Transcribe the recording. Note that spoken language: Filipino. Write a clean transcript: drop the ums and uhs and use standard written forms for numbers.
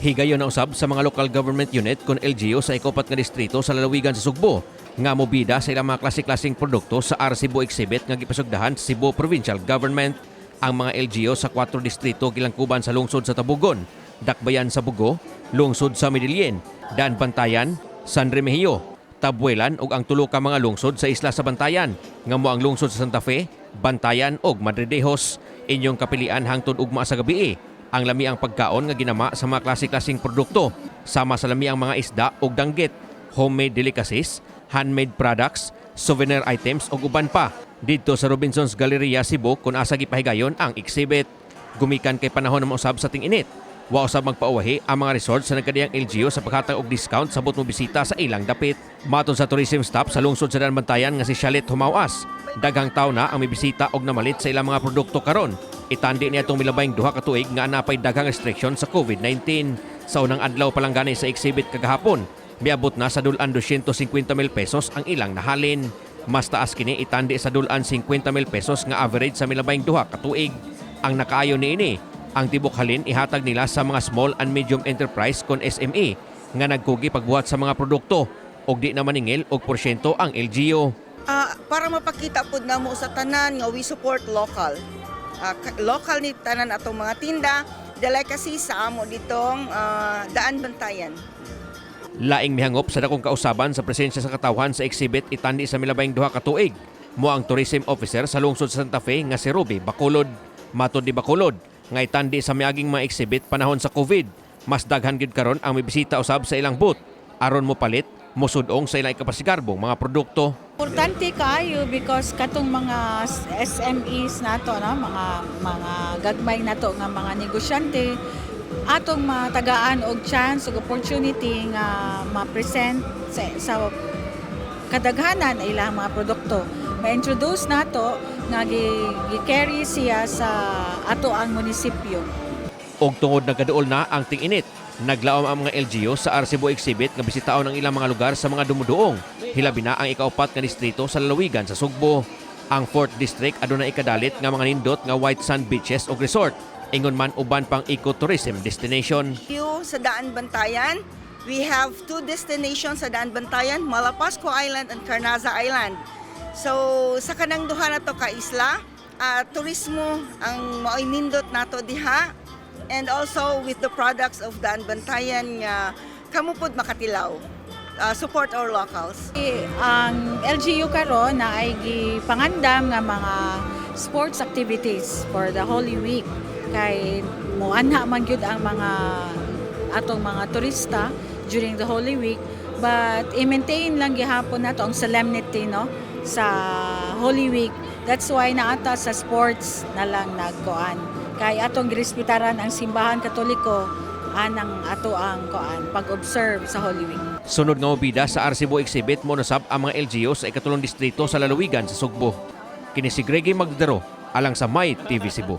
Higayon na usab sa mga local government unit kon LGU sa ikapat nga distrito sa lalawigan sa Sugbo nga mobida sa ilang mga klase-klaseng produkto sa Cebu exhibit nga gipasugdahan sa Cebu Provincial Government. Ang mga LGU sa 4 distrito gilangkuban sa lungsod sa Tabugon, Dakbayan sa Bugo, lungsod sa Medellin, Dan Bantayan, San Remigio, Tabuelan ug ang tulo ka mga lungsod sa isla sa Bantayan nga mao ang lungsod sa Santa Fe, Bantayan ug Madridejos. Inyong kapilian hangtod ugma sa gabii ang lami ang pagkaon nga ginama sa mga klase-klaseng produkto, sama sa lami ang mga isda ug danggit, homemade delicacies, handmade products, souvenir items ug uban pa didto sa Robinson's Galleria Cebu kung asa gipahigayon ang exhibit. Gumikan kay panahon na mausab sa ting-init, wa usab magpauwahi ang mga resort sa nagkadiyang LGU sa paghatag og discount sa mo bisita sa ilang dapit. Maton sa tourism staff sa lungsod sa Bantayan nga si Shalit Humawas, daghang tawo na ang mibisita og namalit sa ilang mga produkto karon. Itandi niya itong milabayng 2 ka tuig nga napay daghang restriction sa COVID-19. Sa unang adlaw pa lang gani sa exhibit kagahapon, miabot na sa dulan 250,000 pesos ang ilang nahalin. Mas taas kini itandi sa dulan 50,000 pesos nga average sa milabayng 2 ka tuig. Ang nakaayo niini, ang tibok halin ihatag nila sa mga small and medium enterprise kon SME nga nagkugi pagbuhat sa mga produkto og di na maningil og porsyento ang LGU. Para mapakita pud namo sa tanan nga we support local. Local ni tanan atong mga tinda, dalay kasi sa amo ditong Daan Bantayan. Laing mihangop sa dakong kausaban sa presensya sa katawhan sa exhibit itandi sa milabayng 2 ka tuig mo ang tourism officer sa lungsod sa Santa Fe nga si Ruby Bacolod. Matod di Bacolod nga itandi sa miaging mga exhibit panahon sa COVID, mas daghan gyud karon ang mibisita usab sa ilang booth aron mo palit musudong sa ilang ikapasigarbong mga produkto. Importante kayo because katong mga SMEs nato no, mga gagmay nato nga mga negosyante atong matagaan og chance ug opportunity nga ma-present sa kadaghanan ilang mga produkto. Ma-introduce nato nga gi-carry siya sa ato ang munisipyo. Og tungod nagaduol na ang ting-init, naglaom ang mga LGU sa Cebu exhibit nga bisitaon ang ilang mga lugar sa mga dumuduong. Hilabi na ang ikaupat nga distrito sa lalawigan sa Sugbo. Ang 4th district aduna ikadalit nga mga nindot nga white sand beaches o resort. Ingon man uban pang ecotourism destination. Sa Daan Bantayan, we have 2 destinations sa Daan Bantayan, Malapascua Island and Carnaza Island. So sa kanang duha na to ka isla, turismo ang maoy nindot nato diha. And also with the products of Daan Bantayan nga kamupod makatilaw. Support our locals. Ang LGU karon na ay gipangandam nga mga sports activities for the Holy Week kay moanha man gyud ang mga atong mga turista during the Holy Week, but i-maintain lang gihapon nato ang solemnity no sa Holy Week. That's why naata sa sports na lang nagkuan. Kay atong girespetaran ang simbahan Katoliko anang ato ang pag-observe sa Holy Week. Sunod nga mobida sa Cebu exhibit mo nasab ang mga LGU sa ikatulong distrito sa lalawigan sa Sugbo. Kini si Greggy Magdaro alang sa My TV Cebu.